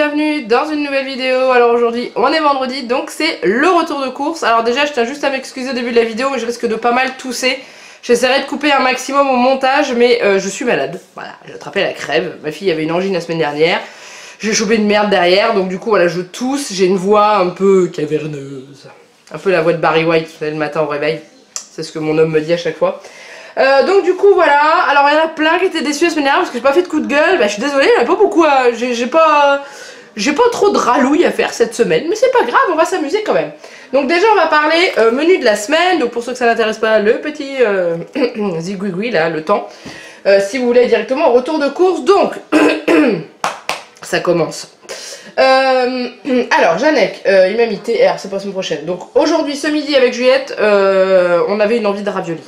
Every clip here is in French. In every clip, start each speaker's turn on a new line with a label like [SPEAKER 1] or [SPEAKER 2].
[SPEAKER 1] bienvenue dans une nouvelle vidéo. Alors aujourd'hui on est vendredi, donc c'est le retour de course. Alors déjà je tiens juste à m'excuser au début de la vidéo, mais je risque de pas mal tousser. J'essaierai de couper un maximum au montage, mais je suis malade. Voilà, j'ai attrapé la crève. Ma fille avait une angine la semaine dernière. J'ai chopé une merde derrière, donc du coup voilà, je tousse. J'ai une voix un peu caverneuse. Un peu la voix de Barry White, vous savez, le matin au réveil. C'est ce que mon homme me dit à chaque fois. Donc du coup voilà, alors il y en a plein qui étaient déçus la semaine dernière parce que j'ai pas fait de coup de gueule. Bah je suis désolée, il n'y en a pas beaucoup à... J'ai pas trop de ralouille à faire cette semaine, mais c'est pas grave, on va s'amuser quand même. Donc déjà on va parler menu de la semaine, donc pour ceux que ça n'intéresse pas, le petit zigouigoui là, le temps. Si vous voulez directement retour de course, donc ça commence. Alors Janek, il m'a mis TR, c'est pas la semaine prochaine. Donc aujourd'hui ce midi avec Juliette, on avait une envie de raviolis.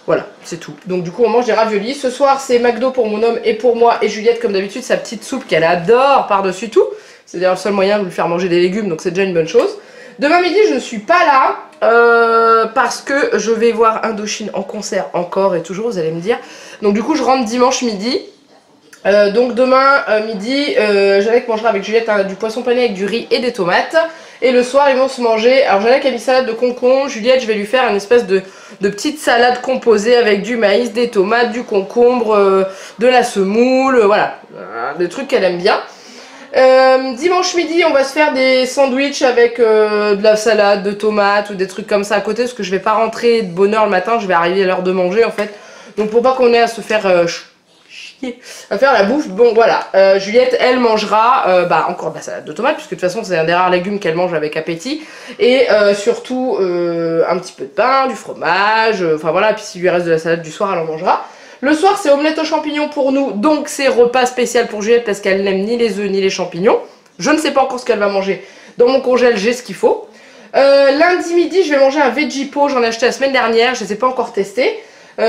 [SPEAKER 1] Voilà, c'est tout. Donc du coup on mange des raviolis. Ce soir c'est McDo pour mon homme et pour moi, et Juliette comme d'habitude sa petite soupe qu'elle adore par-dessus tout. C'est d'ailleurs le seul moyen de lui faire manger des légumes, donc c'est déjà une bonne chose. Demain midi je ne suis pas là parce que je vais voir Indochine en concert encore et toujours, vous allez me dire. Donc du coup je rentre dimanche midi. Donc demain midi, Janek mangera avec Juliette du poisson pané avec du riz et des tomates. Et le soir ils vont se manger, alors Janek a mis salade de concombre, Juliette je vais lui faire une espèce de petite salade composée avec du maïs, des tomates, du concombre, de la semoule, voilà, des trucs qu'elle aime bien. Dimanche midi on va se faire des sandwichs avec de la salade de tomates ou des trucs comme ça à côté, parce que je vais pas rentrer de bonne heure le matin, je vais arriver à l'heure de manger en fait. Donc pour pas qu'on ait à se faire à faire la bouffe, bon voilà, Juliette elle mangera encore de la salade de tomates, puisque de toute façon c'est un des rares légumes qu'elle mange avec appétit, et surtout un petit peu de pain, du fromage, enfin voilà, puis s'il lui reste de la salade du soir elle en mangera. Le soir c'est omelette aux champignons pour nous, donc c'est repas spécial pour Juliette parce qu'elle n'aime ni les œufs ni les champignons. Je ne sais pas encore ce qu'elle va manger, dans mon congèle j'ai ce qu'il faut. Lundi midi je vais manger un veggie pot, j'en ai acheté la semaine dernière, je ne les ai pas encore testés.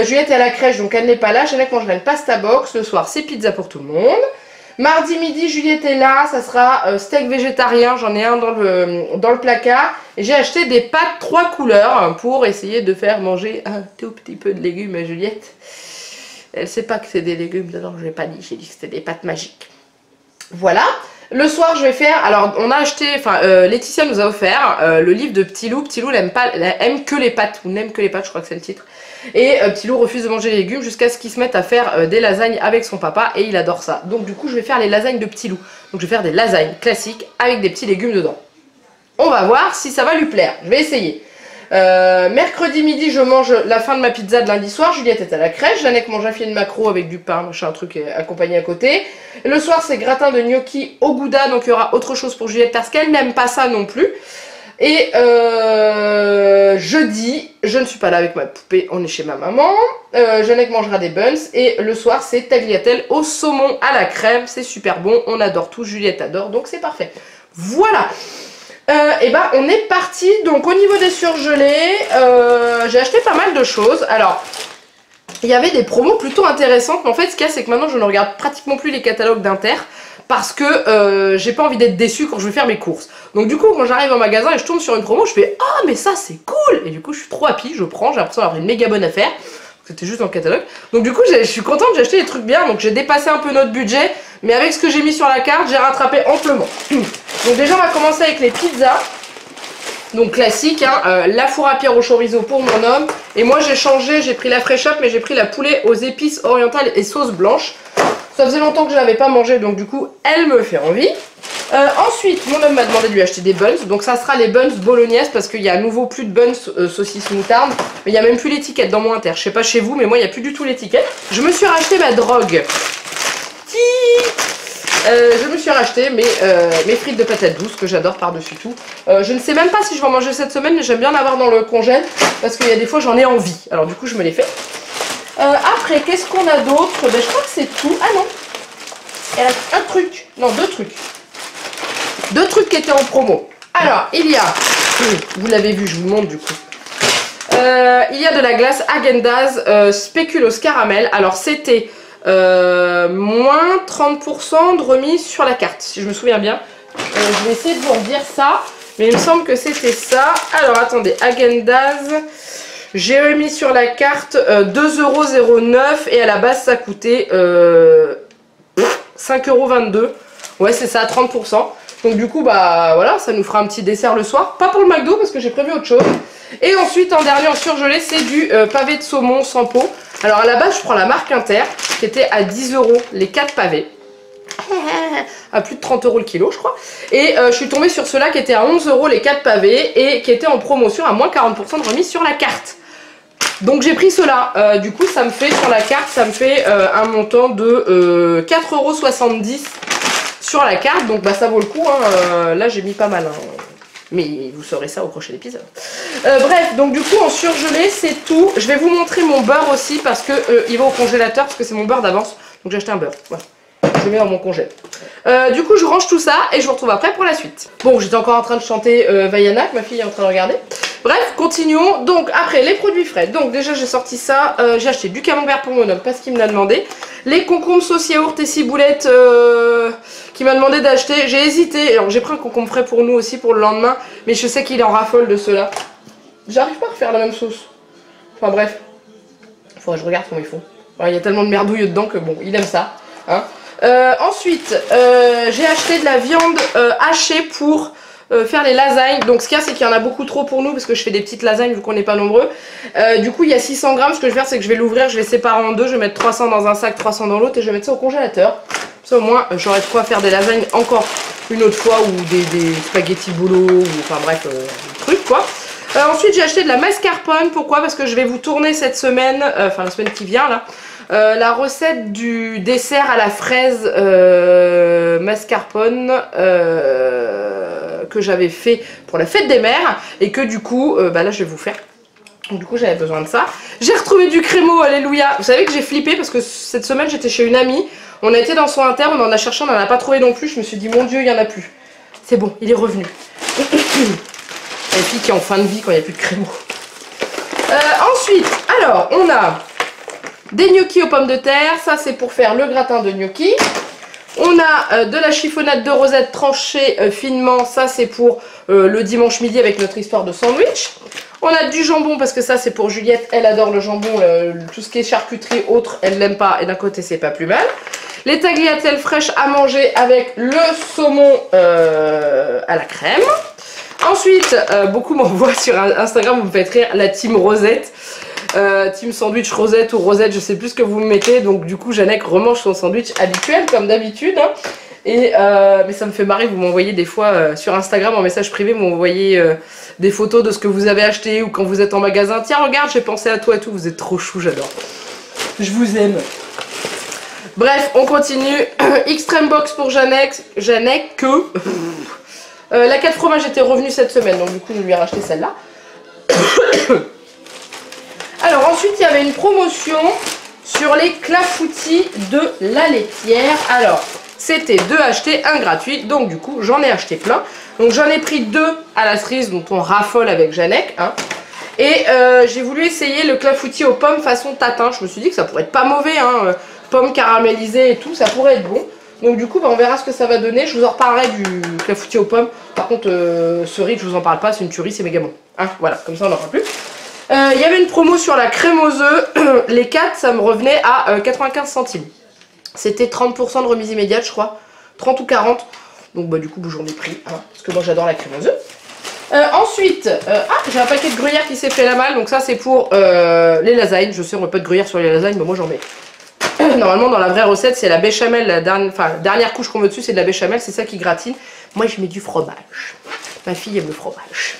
[SPEAKER 1] Juliette est à la crèche donc elle n'est pas là. Janek mangera une pasta box. Le soir c'est pizza pour tout le monde. Mardi midi Juliette est là. Ça sera steak végétarien. J'en ai un dans le placard. Et j'ai acheté des pâtes 3 couleurs pour essayer de faire manger un tout petit peu de légumes à Juliette. Elle sait pas que c'est des légumes dedans. Je l'ai pas dit. J'ai dit que c'était des pâtes magiques. Voilà. Le soir je vais faire, alors on a acheté, Laetitia nous a offert le livre de Petit Loup. Petit Loup elle aime que les pâtes, ou n'aime que les pâtes, je crois que c'est le titre. Et Petit Loup refuse de manger les légumes jusqu'à ce qu'il se mette à faire des lasagnes avec son papa, et il adore ça. Donc du coup je vais faire les lasagnes de Petit Loup. Donc je vais faire des lasagnes classiques avec des petits légumes dedans. On va voir si ça va lui plaire, je vais essayer. Mercredi midi je mange la fin de ma pizza de lundi soir. Juliette est à la crèche, Janek mange un filet de maquereau avec du pain, machin, un truc accompagné à côté. Le soir c'est gratin de gnocchi au gouda, donc il y aura autre chose pour Juliette parce qu'elle n'aime pas ça non plus. Et jeudi, je ne suis pas là avec ma poupée, on est chez ma maman. Janek mangera des buns et le soir c'est tagliatelle au saumon à la crème, c'est super bon, on adore tout, Juliette adore, donc c'est parfait. Voilà. Et ben on est parti. Donc au niveau des surgelés, j'ai acheté pas mal de choses. Alors il y avait des promos plutôt intéressantes, mais en fait ce qu'il y a c'est que maintenant je ne regarde pratiquement plus les catalogues d'Inter parce que j'ai pas envie d'être déçue quand je vais faire mes courses. Donc du coup quand j'arrive au magasin et je tombe sur une promo, je fais ah mais ça c'est cool, et du coup je suis trop happy, je prends, j'ai l'impression d'avoir une méga bonne affaire. C'était juste dans le catalogue. Donc du coup je suis contente, j'ai acheté des trucs bien, donc j'ai dépassé un peu notre budget, mais avec ce que j'ai mis sur la carte, j'ai rattrapé amplement. Donc déjà on va commencer avec les pizzas. Donc classique, hein, la four à pierre au chorizo pour mon homme. Et moi j'ai changé, j'ai pris la Fresh Up, mais j'ai pris la poulet aux épices orientales et sauce blanche. Ça faisait longtemps que je n'avais pas mangé, donc du coup elle me fait envie. Ensuite mon homme m'a demandé de lui acheter des buns. Donc ça sera les buns bolognaises parce qu'il y a à nouveau plus de buns saucisses moutarde. Mais il n'y a même plus l'étiquette dans mon Inter. Je sais pas chez vous, mais moi il n'y a plus du tout l'étiquette. Je me suis racheté ma drogue. Je me suis racheté mes frites de patates douces que j'adore par-dessus tout. Je ne sais même pas si je vais en manger cette semaine, mais j'aime bien en avoir dans le congèle parce qu'il y a des fois j'en ai envie. Alors du coup je me les fais. Après qu'est-ce qu'on a d'autre? Ben, je crois que c'est tout. Ah non, il y a un truc, non deux trucs. Deux trucs qui étaient en promo. Alors il y a, vous l'avez vu, je vous montre du coup. Il y a de la glace Häagen-Dazs spéculoos caramel. Alors c'était moins 30% de remise sur la carte, si je me souviens bien. Je vais essayer de vous redire ça, mais il me semble que c'était ça. Alors attendez, Häagen-Dazs, j'ai remis sur la carte 2,09 € et à la base ça coûtait 5,22 €. Ouais, c'est ça, 30%. Donc du coup, bah voilà, ça nous fera un petit dessert le soir. Pas pour le McDo parce que j'ai prévu autre chose. Et ensuite, en dernier en surgelé, c'est du pavé de saumon sans peau. Alors à la base, je prends la marque Inter, qui était à 10 € les 4 pavés. À plus de 30 € le kilo, je crois. Et je suis tombée sur ceux-là qui étaient à 11 € les 4 pavés et qui étaient en promotion à moins 40% de remise sur la carte. Donc j'ai pris ceux-là. Du coup, ça me fait sur la carte, ça me fait un montant de 4,70 € sur la carte. Donc bah ça vaut le coup. Hein. Là, j'ai mis pas mal. Hein. Mais vous saurez ça au prochain épisode. Bref, donc du coup en surgelé c'est tout. Je vais vous montrer mon beurre aussi parce que il va au congélateur parce que c'est mon beurre d'avance. Donc j'ai acheté un beurre. Voilà. Je le mets dans mon congé. Du coup je range tout ça et je vous retrouve après pour la suite. Bon, j'étais encore en train de chanter Vaiana, que ma fille est en train de regarder. Bref, continuons. Donc après les produits frais. Donc déjà j'ai sorti ça. J'ai acheté du camembert pour mon homme parce qu'il me l'a demandé. Les concombres sauce yaourt et ciboulette qui m'a demandé d'acheter. J'ai hésité. Alors j'ai pris un concombre frais pour nous aussi pour le lendemain. Mais je sais qu'il en raffole de ceux-là. J'arrive pas à refaire la même sauce. Enfin bref. Faudrait que je regarde comment ils font. Il y a tellement de merdouille dedans que bon, il aime ça. Hein. Ensuite, j'ai acheté de la viande hachée pour faire les lasagnes. Donc ce qu'il y a, c'est qu'il y en a beaucoup trop pour nous parce que je fais des petites lasagnes vu qu'on n'est pas nombreux. Du coup, il y a 600 grammes. Ce que je vais faire, c'est que je vais l'ouvrir, je vais séparer en deux. Je vais mettre 300 dans un sac, 300 dans l'autre et je vais mettre ça au congélateur. Ça au moins, j'aurai de quoi faire des lasagnes encore une autre fois ou des spaghettis bolo ou enfin bref, des trucs quoi. Ensuite, j'ai acheté de la mascarpone. Pourquoi? Parce que je vais vous tourner cette semaine, enfin la semaine qui vient là. La recette du dessert à la fraise mascarpone que j'avais fait pour la fête des mères et que du coup bah là je vais vous faire. Donc du coup j'avais besoin de ça. J'ai retrouvé du crémeau, alléluia. Vous savez que j'ai flippé parce que cette semaine j'étais chez une amie. On a été dans son inter, on en a cherché, on n'en a pas trouvé non plus. Je me suis dit mon dieu il n'y en a plus. C'est bon, il est revenu. Les filles qui ont fin de vie quand il n'y a plus de crémeau. Ensuite, alors on a des gnocchis aux pommes de terre, ça c'est pour faire le gratin de gnocchi. On a de la chiffonnade de rosette tranchée finement, ça c'est pour le dimanche midi avec notre histoire de sandwich. On a du jambon parce que ça c'est pour Juliette, elle adore le jambon, tout ce qui est charcuterie autre, elle l'aime pas et d'un côté c'est pas plus mal. Les tagliatelles fraîches à manger avec le saumon à la crème. Ensuite, beaucoup m'envoient sur Instagram, vous me faites rire, la team Rosette. Team sandwich Rosette ou Rosette, je sais plus ce que vous me mettez. Donc du coup, Jeannette remange son sandwich habituel comme d'habitude. Hein. Mais ça me fait marrer, vous m'envoyez des fois sur Instagram en message privé, vous m'envoyez des photos de ce que vous avez acheté ou quand vous êtes en magasin. Tiens, regarde, j'ai pensé à toi et tout, vous êtes trop chou, j'adore. Je vous aime. Bref, on continue. Extreme box pour Jeannette que... la 4 fromages était revenue cette semaine, donc du coup je lui ai racheté celle-là. Alors ensuite il y avait une promotion sur les clafoutis de la laitière. Alors c'était 2 achetés, 1 gratuit, donc du coup j'en ai acheté plein. Donc j'en ai pris 2 à la cerise dont on raffole avec Jeannette. Hein. Et j'ai voulu essayer le clafoutis aux pommes façon tatin. Je me suis dit que ça pourrait être pas mauvais, hein. Pommes caramélisées et tout, ça pourrait être bon. Donc du coup bah, on verra ce que ça va donner. Je vous en reparlerai du clafoutis aux pommes. Par contre cerise je vous en parle pas, c'est une tuerie, c'est méga bon. Hein, voilà, comme ça on n'en parle plus. Il y avait une promo sur la crème aux œufs. Les 4 ça me revenait à 95 centimes. C'était 30% de remise immédiate je crois. 30 ou 40. Donc bah du coup j'en ai pris. Hein, parce que moi j'adore la crème aux œufs. Ensuite, j'ai un paquet de gruyère qui s'est fait la malle. Donc ça c'est pour les lasagnes. Je sais on met pas de gruyère sur les lasagnes mais moi j'en mets. Normalement dans la vraie recette c'est la béchamel, la dernière couche qu'on met dessus c'est de la béchamel, c'est ça qui gratine. Moi je mets du fromage. Ma fille aime le fromage.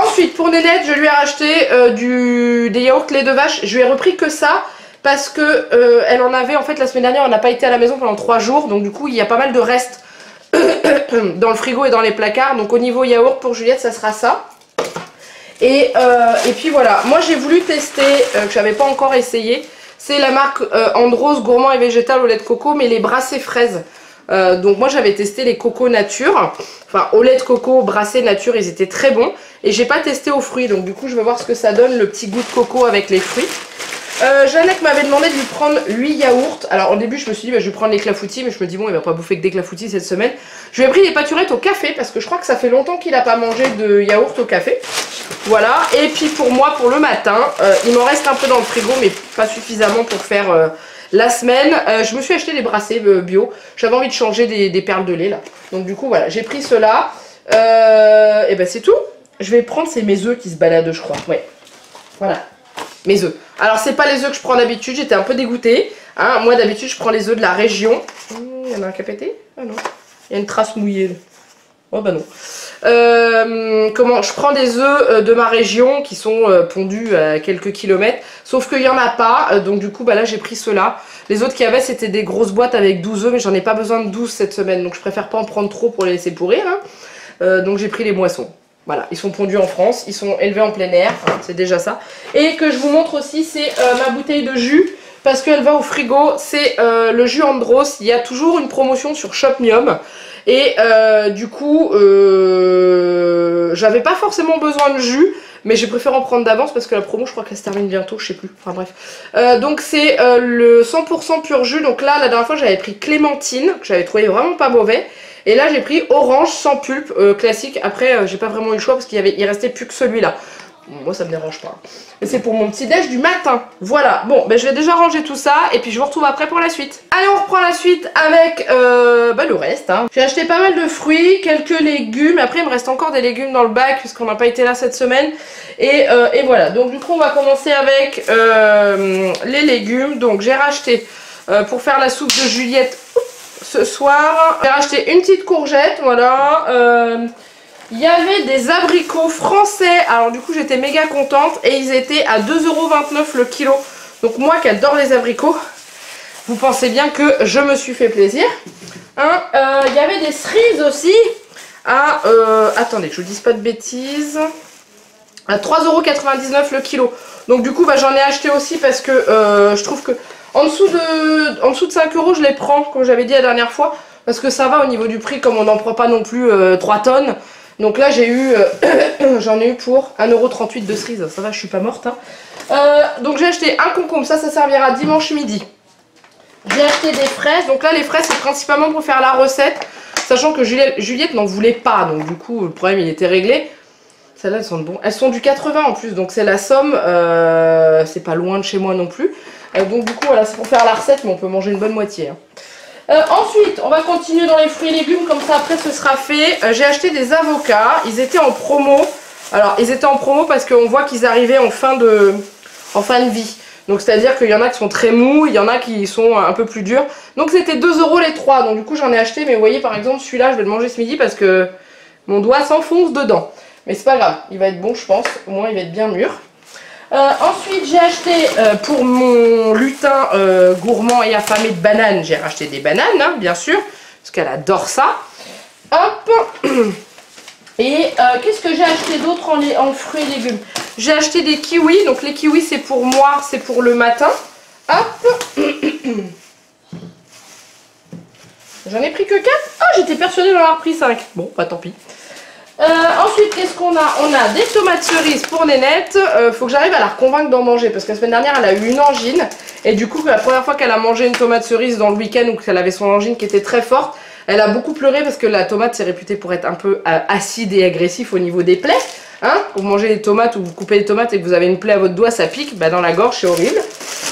[SPEAKER 1] Ensuite pour Nénette je lui ai racheté des yaourts lait de vache. Je lui ai repris que ça parce que elle en avait en fait la semaine dernière, on n'a pas été à la maison pendant 3 jours. Donc du coup il y a pas mal de restes dans le frigo et dans les placards. Donc au niveau yaourt pour Juliette ça sera ça. Et puis voilà, moi j'ai voulu tester, que j'avais pas encore essayé. C'est la marque Andros gourmand et végétal au lait de coco, mais les brassés fraises. Donc moi j'avais testé les cocos nature, enfin au lait de coco brassés nature, ils étaient très bons. Et j'ai pas testé aux fruits, donc du coup je vais voir ce que ça donne, le petit goût de coco avec les fruits. Jeannette m'avait demandé de lui prendre 8 yaourts. Alors au début je me suis dit bah, je vais prendre les clafoutis, mais je me dis bon il va pas bouffer que des clafoutis cette semaine. Je lui ai pris les pâturettes au café parce que je crois que ça fait longtemps qu'il a pas mangé de yaourt au café. Voilà, et puis pour moi pour le matin, il m'en reste un peu dans le frigo mais pas suffisamment pour faire la semaine. Je me suis acheté des bracelets bio. J'avais envie de changer des perles de lait là. Donc du coup voilà, j'ai pris cela. Et ben c'est tout. Je vais prendre, c'est mes œufs qui se baladent je crois. Ouais. Voilà. Mes œufs. Alors c'est pas les œufs que je prends d'habitude, j'étais un peu dégoûtée. Hein. Moi d'habitude je prends les œufs de la région. Il y en a un qui a pété? Ah non. Il y a une trace mouillée. Oh bah non. Comment je prends des œufs de ma région qui sont pondus à quelques kilomètres. Sauf qu'il n'y en a pas. Donc du coup bah là j'ai pris ceux-là. Les autres qu'il y avait c'était des grosses boîtes avec 12 œufs. Mais j'en ai pas besoin de 12 cette semaine. Donc je préfère pas en prendre trop pour les laisser pourrir. Hein. Donc j'ai pris les moissons. Voilà, ils sont pondus en France, ils sont élevés en plein air, hein, c'est déjà ça. Et que je vous montre aussi, c'est ma bouteille de jus, parce qu'elle va au frigo, c'est le jus Andros. Il y a toujours une promotion sur Shopmium. Et du coup, j'avais pas forcément besoin de jus, mais j'ai préféré en prendre d'avance parce que la promo, je crois qu'elle se termine bientôt, je sais plus. Enfin bref. Donc c'est le 100% pur jus. Donc là, la dernière fois, j'avais pris clémentine, que j'avais trouvé vraiment pas mauvais. Et là j'ai pris orange sans pulpe classique. Après j'ai pas vraiment eu le choix parce qu'il restait plus que celui-là. Moi ça me dérange pas. Mais c'est pour mon petit déj du matin. Voilà. Bon ben je vais déjà ranger tout ça. Et puis je vous retrouve après pour la suite. Allez on reprend la suite avec le reste. Hein. J'ai acheté pas mal de fruits, quelques légumes. Après il me reste encore des légumes dans le bac puisqu'on n'a pas été là cette semaine. Et voilà. Donc du coup on va commencer avec les légumes. Donc j'ai racheté pour faire la soupe de Juliette. Ce soir, j'ai racheté une petite courgette, voilà. Il y avait des abricots français, alors du coup j'étais méga contente et ils étaient à 2,29 € le kilo. Donc moi qui adore les abricots, vous pensez bien que je me suis fait plaisir. Hein, il y avait des cerises aussi à, attendez que je vous dise pas de bêtises, à 3,99 € le kilo. Donc du coup bah, j'en ai acheté aussi parce que je trouve que en dessous de 5 € je les prends, comme j'avais dit la dernière fois, parce que ça va au niveau du prix, comme on n'en prend pas non plus 3 tonnes. Donc là j'ai eu, j'en ai eu pour 1,38 € de cerises, ça va je suis pas morte. Hein. Donc j'ai acheté un concombre, ça servira dimanche midi. J'ai acheté des fraises, donc là les fraises c'est principalement pour faire la recette, sachant que Juliette n'en voulait pas, donc du coup le problème il était réglé. Celles-là elles sont bon. Elles sont du 80 en plus, donc c'est la Somme, c'est pas loin de chez moi non plus. Donc du coup voilà c'est pour faire la recette mais on peut manger une bonne moitié. Hein. Ensuite on va continuer dans les fruits et légumes comme ça après ce sera fait. J'ai acheté des avocats, ils étaient en promo. Alors ils étaient en promo parce qu'on voit qu'ils arrivaient en fin de vie. Donc c'est à dire qu'il y en a qui sont très mous, il y en a qui sont un peu plus durs. Donc c'était 2 € les 3. Donc du coup j'en ai acheté mais vous voyez par exemple celui-là je vais le manger ce midi parce que mon doigt s'enfonce dedans. Mais c'est pas grave, il va être bon je pense, au moins il va être bien mûr. Ensuite j'ai acheté pour mon lutin gourmand et affamé de bananes, j'ai racheté des bananes hein, bien sûr, parce qu'elle adore ça. Hop. Et qu'est-ce que j'ai acheté d'autre en fruits et légumes? J'ai acheté des kiwis, donc les kiwis c'est pour moi, c'est pour le matin. Hop. J'en ai pris que 4. Ah j'étais persuadée d'en avoir pris 5. Bon bah tant pis. Ensuite, qu'est-ce qu'on a? On a des tomates cerises pour Nénette. Faut que j'arrive à la convaincre d'en manger parce que la semaine dernière, elle a eu une angine. Et du coup, la première fois qu'elle a mangé une tomate cerise dans le week-end ou qu'elle avait son angine qui était très forte, elle a beaucoup pleuré parce que la tomate, c'est réputé pour être un peu acide et agressif au niveau des plaies. Hein, quand vous mangez des tomates ou vous coupez des tomates et que vous avez une plaie à votre doigt, ça pique. Bah, dans la gorge, c'est horrible.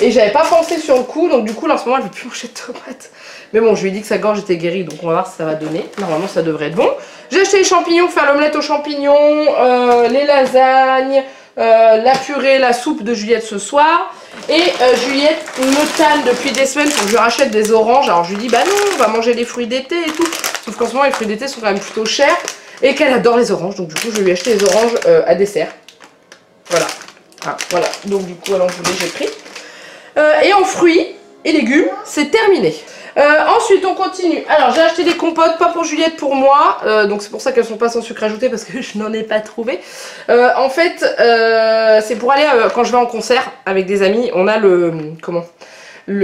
[SPEAKER 1] Et j'avais pas pensé sur le coup. Donc du coup, là, en ce moment, elle veut plus manger de tomates. Mais bon, je lui ai dit que sa gorge était guérie, donc on va voir ce que ça va donner. Normalement, ça devrait être bon. J'ai acheté les champignons pour faire l'omelette aux champignons, les lasagnes, la purée, la soupe de Juliette ce soir. Et Juliette me tanne depuis des semaines pour que je lui rachète des oranges. Alors je lui dis, bah non, on va manger des fruits d'été et tout. Sauf qu'en ce moment, les fruits d'été sont quand même plutôt chers. Et qu'elle adore les oranges, donc du coup, je lui ai acheté les oranges à dessert. Voilà. Ah, voilà. Donc du coup, alors je j'ai pris. Et en fruits et légumes, c'est terminé. Ensuite on continue. Alors j'ai acheté des compotes, pas pour Juliette, pour moi. Donc c'est pour ça qu'elles sont pas sans sucre ajouté parce que je n'en ai pas trouvé. En fait c'est pour aller quand je vais en concert avec des amis. On a le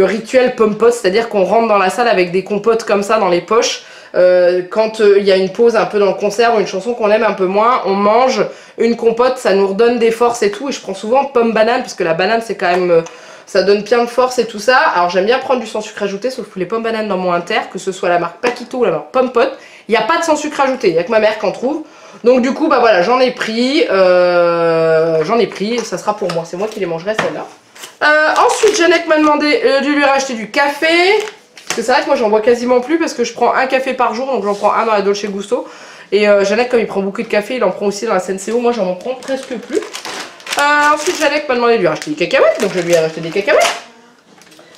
[SPEAKER 1] rituel pomme-pote, c'est-à-dire qu'on rentre dans la salle avec des compotes comme ça dans les poches. Quand il y a une pause un peu dans le concert ou une chanson qu'on aime un peu moins, on mange une compote, ça nous redonne des forces et tout. Et je prends souvent pomme-banane parce que la banane c'est quand même... ça donne plein de force et tout ça. Alors j'aime bien prendre du sans sucre ajouté, sauf que les pommes bananes dans mon inter, que ce soit la marque Paquito ou la marque Pomme Pot, il n'y a pas de sans sucre ajouté, il n'y a que ma mère qui en trouve. Donc du coup bah voilà, j'en ai pris, ça sera pour moi, c'est moi qui les mangerai celle-là. Ensuite, Janek m'a demandé de lui racheter du café. Parce que c'est vrai que moi j'en bois quasiment plus parce que je prends un café par jour, donc j'en prends un dans la Dolce Gusto. Et Janek, comme il prend beaucoup de café, il en prend aussi dans la Senseo. Moi j'en prends presque plus. Ensuite, Janek m'a demandé de lui racheter des cacahuètes, donc je lui ai racheté des cacahuètes.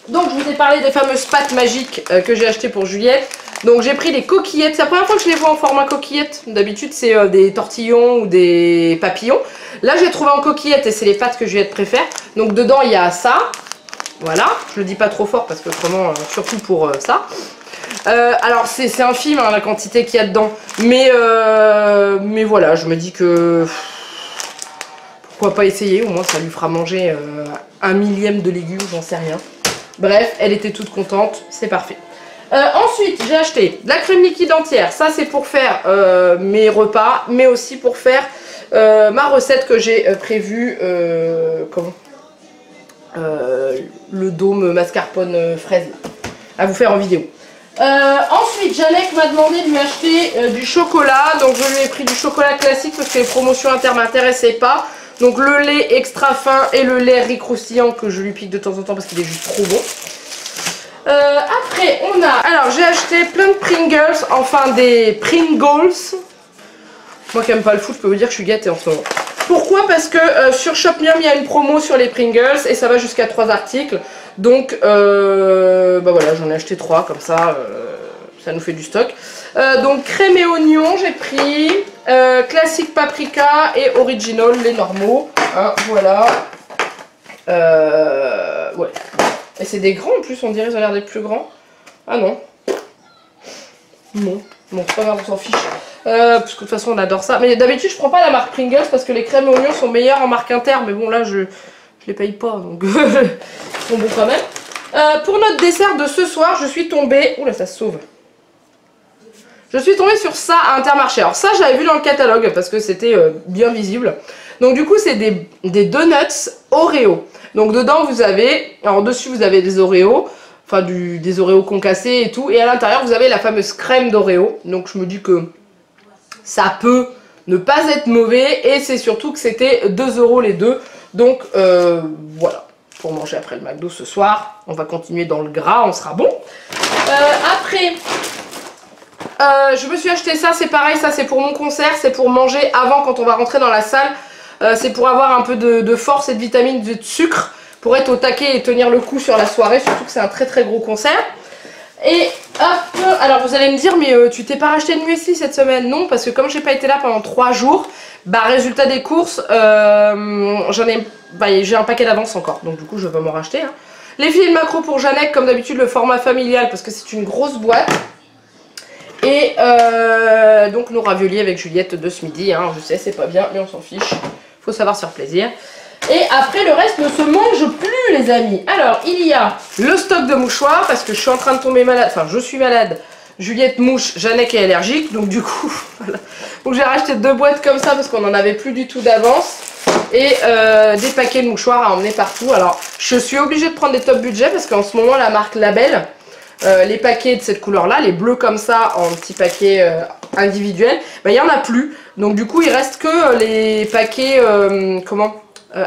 [SPEAKER 1] Donc je vous ai parlé des fameuses pâtes magiques que j'ai achetées pour Juliette. Donc j'ai pris des coquillettes, c'est la première fois que je les vois en format coquillette. D'habitude c'est des tortillons ou des papillons. Là j'ai trouvé en coquillettes et c'est les pâtes que Juliette préfère. Donc dedans il y a ça. Voilà, je le dis pas trop fort parce que autrement, surtout pour ça. Alors c'est infime hein, la quantité qu'il y a dedans. Mais voilà, je me dis que... Pourquoi pas essayer, au moins ça lui fera manger un millième de légumes, j'en sais rien. Bref, elle était toute contente, c'est parfait. Ensuite, j'ai acheté de la crème liquide entière. Ça, c'est pour faire mes repas, mais aussi pour faire ma recette que j'ai prévue. Le dôme mascarpone fraise à vous faire en vidéo. Ensuite, Janek m'a demandé de lui acheter du chocolat. Donc, je lui ai pris du chocolat classique parce que les promotions inter m'intéressaient pas. Donc, le lait extra fin et le lait riz croustillant que je lui pique de temps en temps parce qu'il est juste trop bon. Après on a, alors j'ai acheté plein de Pringles, enfin des Pringles. Moi qui aime pas le foot, je peux vous dire que je suis gâtée en ce moment. Pourquoi? Parce que sur Shopmium il y a une promo sur les Pringles et ça va jusqu'à 3 articles. Donc bah voilà, j'en ai acheté 3 comme ça, ça nous fait du stock. Donc crème et oignon j'ai pris, classique paprika et original les normaux. Hein, voilà. Ouais. Et c'est des grands en plus, on dirait, ils ont l'air d'être plus grands. Ah non. Non. Bon, c'est pas grave, on s'en fiche. Parce que de toute façon, on adore ça. Mais d'habitude, je prends pas la marque Pringles parce que les crèmes et oignons sont meilleures en marque inter. Mais bon, là, je les paye pas, donc ils sont bons quand même. Pour notre dessert de ce soir, je suis tombée... Oula, ça se sauve. Je suis tombée sur ça à Intermarché. Alors ça, j'avais vu dans le catalogue parce que c'était bien visible. Donc du coup, c'est des donuts Oreo. Donc dedans, vous avez... Alors dessus, vous avez des Oreos. Enfin, des Oreos concassés et tout. Et à l'intérieur, vous avez la fameuse crème d'Oreo. Donc je me dis que ça peut ne pas être mauvais. Et c'est surtout que c'était 2 € les deux. Donc voilà. Pour manger après le McDo ce soir. On va continuer dans le gras, on sera bon. Après... je me suis acheté ça, c'est pareil, ça c'est pour mon concert, c'est pour manger avant quand on va rentrer dans la salle. C'est pour avoir un peu de force et de vitamines, de sucre, pour être au taquet et tenir le coup sur la soirée, surtout que c'est un très très gros concert. Et hop, alors vous allez me dire, mais tu t'es pas racheté de muesli cette semaine? Non, parce que comme j'ai pas été là pendant 3 jours, bah résultat des courses, j'ai un paquet d'avance encore, donc du coup je vais m'en racheter. Hein. Les filets de macro pour Janek, comme d'habitude le format familial, parce que c'est une grosse boîte. Et donc nos raviolis avec Juliette de ce midi, hein, je sais c'est pas bien mais on s'en fiche, faut savoir se faire plaisir. Et après le reste ne se mange plus les amis. Alors il y a le stock de mouchoirs parce que je suis en train de tomber malade, enfin je suis malade, Juliette mouche, Janek est allergique, donc du coup voilà. Donc j'ai racheté 2 boîtes comme ça parce qu'on en avait plus du tout d'avance. Et des paquets de mouchoirs à emmener partout. Alors je suis obligée de prendre des top budget parce qu'en ce moment la marque Label, les paquets de cette couleur là, les bleus comme ça en petits paquets individuels, il n'y en a plus. Donc du coup il reste que les paquets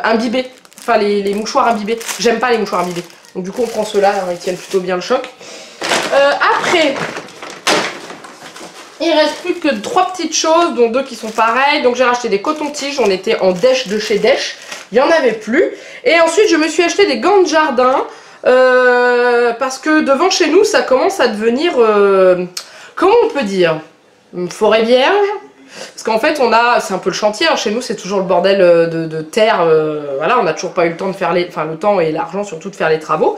[SPEAKER 1] imbibés, enfin les mouchoirs imbibés. J'aime pas les mouchoirs imbibés. Donc du coup on prend ceux-là, hein, ils tiennent plutôt bien le choc. Après il reste plus que 3 petites choses, dont 2 qui sont pareilles. Donc j'ai racheté des cotons-tiges, on était en Dèche de chez Dèche, il n'y en avait plus. Et ensuite je me suis acheté des gants de jardin. Parce que devant chez nous ça commence à devenir comment on peut dire, une forêt vierge, parce qu'en fait on a, c'est un peu le chantier, hein, chez nous c'est toujours le bordel de terre, voilà, on n'a toujours pas eu le temps de faire le temps et l'argent surtout de faire les travaux,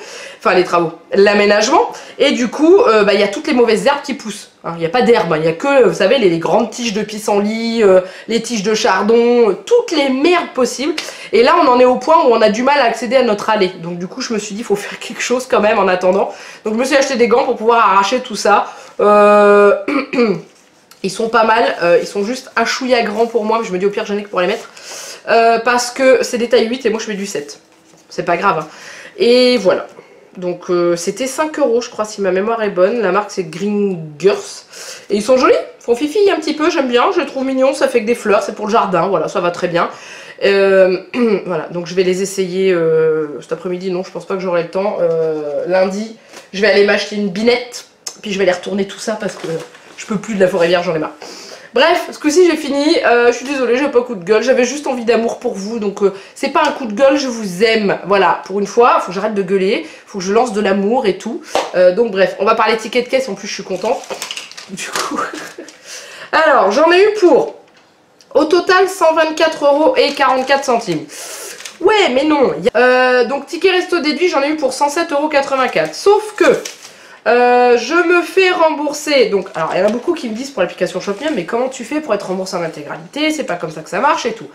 [SPEAKER 1] l'aménagement, et du coup il y a toutes les mauvaises herbes qui poussent, hein. Il n'y a pas d'herbe, il n'y a que, vous savez, les grandes tiges de pissenlit, les tiges de chardon, toutes les merdes possibles. Et là on en est au point où on a du mal à accéder à notre allée. Donc du coup je me suis dit il faut faire quelque chose quand même en attendant. Donc je me suis acheté des gants pour pouvoir arracher tout ça. Ils sont pas mal, ils sont juste un chouïa grands pour moi, mais je me dis au pire Janek pourrait les mettre. Parce que c'est des tailles 8 et moi je mets du 7. C'est pas grave. Hein. Et voilà. Donc c'était 5 € je crois si ma mémoire est bonne. La marque c'est Gringers. Et ils sont jolis, font fifi un petit peu, j'aime bien, je les trouve mignons, ça fait que des fleurs, c'est pour le jardin, voilà, ça va très bien. Voilà, donc je vais les essayer cet après-midi. Non, je pense pas que j'aurai le temps. Lundi, je vais aller m'acheter une binette, puis je vais aller retourner tout ça parce que je peux plus de la forêt vierge, j'en ai marre. Bref, ce coup-ci j'ai fini, je suis désolée, j'ai pas coup de gueule, j'avais juste envie d'amour pour vous, donc c'est pas un coup de gueule, je vous aime. Voilà, pour une fois, faut que j'arrête de gueuler, faut que je lance de l'amour et tout. Donc bref, on va parler ticket de caisse, en plus je suis contente. Du coup... Alors, j'en ai eu pour, au total, 124,44 €. Ouais, mais non. Donc ticket resto déduit, j'en ai eu pour 107,84 €. Sauf que... je me fais rembourser, donc alors il y en a beaucoup qui me disent pour l'application Shopmium, mais comment tu fais pour être remboursé en intégralité, c'est pas comme ça que ça marche et tout.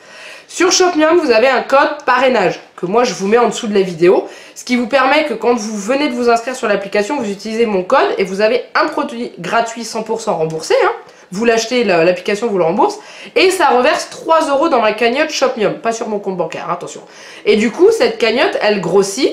[SPEAKER 1] Sur Shopmium vous avez un code parrainage que moi je vous mets en dessous de la vidéo, ce qui vous permet que quand vous venez de vous inscrire sur l'application, vous utilisez mon code et vous avez un produit gratuit 100% remboursé, hein. Vous l'achetez, l'application vous le rembourse, et ça reverse 3 € dans ma cagnotte Shopmium, pas sur mon compte bancaire, attention. Et du coup cette cagnotte elle grossit,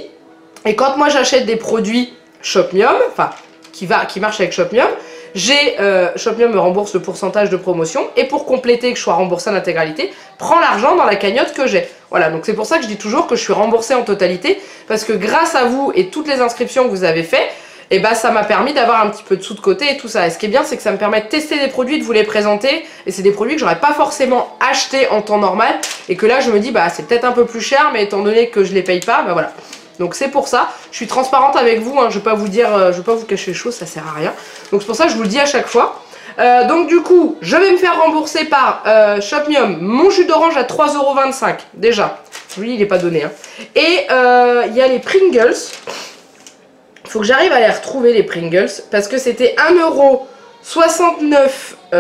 [SPEAKER 1] et quand moi j'achète des produits Shopmium, enfin qui marche avec Shopmium, Shopmium me rembourse le pourcentage de promotion et pour compléter que je sois remboursé en intégralité, prends l'argent dans la cagnotte que j'ai. Voilà, donc c'est pour ça que je dis toujours que je suis remboursée en totalité parce que grâce à vous et toutes les inscriptions que vous avez fait, et bah ça m'a permis d'avoir un petit peu de sous de côté et tout ça. Et ce qui est bien, c'est que ça me permet de tester des produits, de vous les présenter, et c'est des produits que j'aurais pas forcément achetés en temps normal et que là je me dis bah c'est peut-être un peu plus cher, mais étant donné que je les paye pas, bah voilà. Donc c'est pour ça, je suis transparente avec vous, hein, je vais pas vous dire, je vais pas vous cacher les choses, ça sert à rien. Donc c'est pour ça que je vous le dis à chaque fois. Donc du coup, je vais me faire rembourser par Shopmium mon jus d'orange à 3,25 €, déjà. Lui, il n'est pas donné. Hein. Et il y a les Pringles. Il faut que j'arrive à les retrouver, les Pringles, parce que c'était 1,69 €,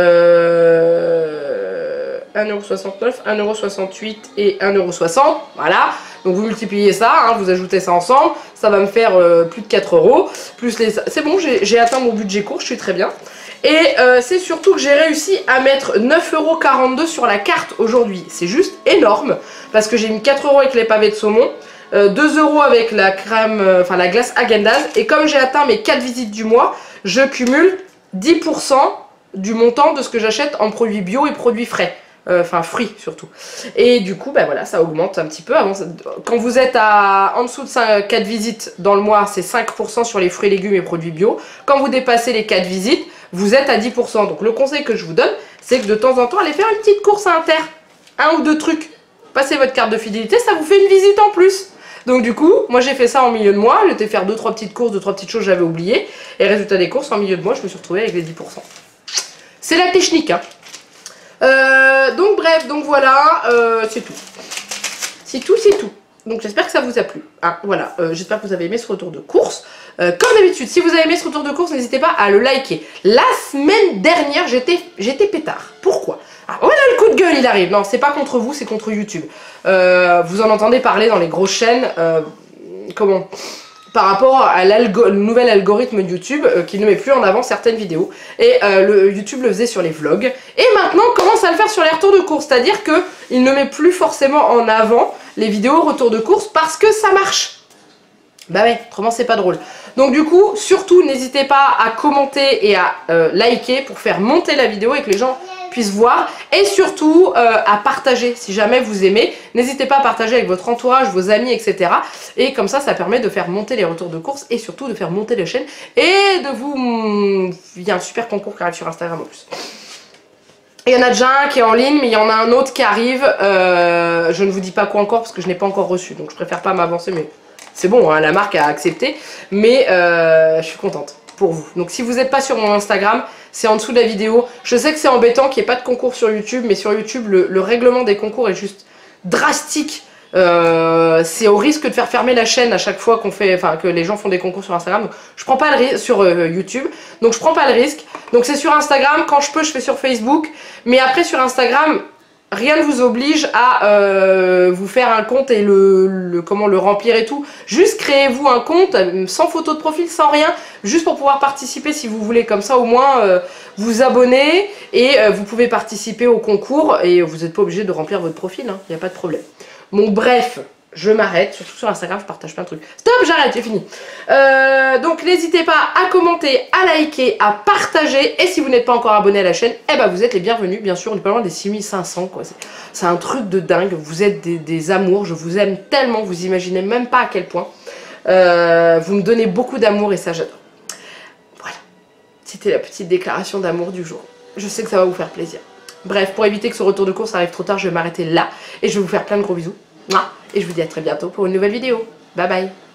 [SPEAKER 1] 1,69 €, 1,68 € et 1,60 €, voilà. Donc vous multipliez ça, hein, vous ajoutez ça ensemble, ça va me faire plus de 4 €, plus les... C'est bon, j'ai atteint mon budget court, je suis très bien. Et c'est surtout que j'ai réussi à mettre 9,42 € sur la carte aujourd'hui. C'est juste énorme, parce que j'ai mis 4 € avec les pavés de saumon, 2 € avec la crème, enfin la glace Häagen-Dazs, et comme j'ai atteint mes 4 visites du mois, je cumule 10% du montant de ce que j'achète en produits bio et produits frais. Enfin fruits surtout. Et du coup, bah voilà, ça augmente un petit peu. Avant, quand vous êtes en dessous de 4 visites dans le mois, c'est 5% sur les fruits, légumes et produits bio. Quand vous dépassez les 4 visites, vous êtes à 10%. Donc le conseil que je vous donne, c'est que de temps en temps, allez faire une petite course à Inter. 1 ou 2 trucs. Passez votre carte de fidélité, ça vous fait une visite en plus. Donc du coup, moi j'ai fait ça en milieu de mois. J'étais faire 2-3 petites courses, 2-3 petites choses que j'avais oubliées. Et résultat des courses, en milieu de mois, je me suis retrouvée avec les 10%. C'est la technique, hein. Donc bref, donc voilà, c'est tout. C'est tout, c'est tout. Donc j'espère que ça vous a plu. Hein, voilà, j'espère que vous avez aimé ce retour de course. Comme d'habitude, si vous avez aimé ce retour de course, n'hésitez pas à le liker. La semaine dernière, j'étais pétard. Pourquoi? Ah, voilà, le coup de gueule, il arrive. Non, c'est pas contre vous, c'est contre YouTube. Vous en entendez parler dans les grosses chaînes. Comment? Par rapport à le nouvel algorithme de YouTube qui ne met plus en avant certaines vidéos. Et YouTube le faisait sur les vlogs. Et maintenant commence à le faire sur les retours de course. C'est-à-dire qu'il ne met plus forcément en avant les vidéos retours de course parce que ça marche. Bah ouais, autrement c'est pas drôle. Donc du coup, surtout n'hésitez pas à commenter et à liker pour faire monter la vidéo et que les gens puissent voir. Et surtout à partager si jamais vous aimez. N'hésitez pas à partager avec votre entourage, vos amis, etc. Et comme ça permet de faire monter les retours de course et surtout de faire monter les chaînes. Et de vous... Il y a un super concours qui arrive sur Instagram en plus. Il y en a déjà un qui est en ligne, mais il y en a un autre qui arrive. Je ne vous dis pas quoi encore parce que je n'ai pas encore reçu. Donc je préfère pas m'avancer, mais... C'est bon, hein, la marque a accepté, mais je suis contente pour vous. Donc si vous n'êtes pas sur mon Instagram, c'est en dessous de la vidéo. Je sais que c'est embêtant qu'il n'y ait pas de concours sur YouTube, mais sur YouTube, le règlement des concours est juste drastique. C'est au risque de faire fermer la chaîne à chaque fois que les gens font des concours sur Instagram. Donc, je prends pas le risque sur YouTube, donc je prends pas le risque. Donc c'est sur Instagram, quand je peux, je fais sur Facebook. Mais après sur Instagram... Rien ne vous oblige à vous faire un compte et comment le remplir et tout. Juste créez-vous un compte sans photo de profil, sans rien, juste pour pouvoir participer si vous voulez. Comme ça au moins vous abonnez et vous pouvez participer au concours et vous n'êtes pas obligé de remplir votre profil, hein, y a pas de problème. Bon bref, je m'arrête, surtout sur Instagram, je partage plein de trucs. Stop, j'arrête, j'ai fini. Donc n'hésitez pas à commenter, à liker, à partager. Et si vous n'êtes pas encore abonné à la chaîne, eh ben vous êtes les bienvenus. Bien sûr, on est pas loin des 6500, quoi. C'est un truc de dingue. Vous êtes des amours. Je vous aime tellement, vous imaginez même pas à quel point. Vous me donnez beaucoup d'amour et ça, j'adore. Voilà. C'était la petite déclaration d'amour du jour. Je sais que ça va vous faire plaisir. Bref, pour éviter que ce retour de course arrive trop tard, je vais m'arrêter là. Et je vais vous faire plein de gros bisous. Et je vous dis à très bientôt pour une nouvelle vidéo. Bye bye.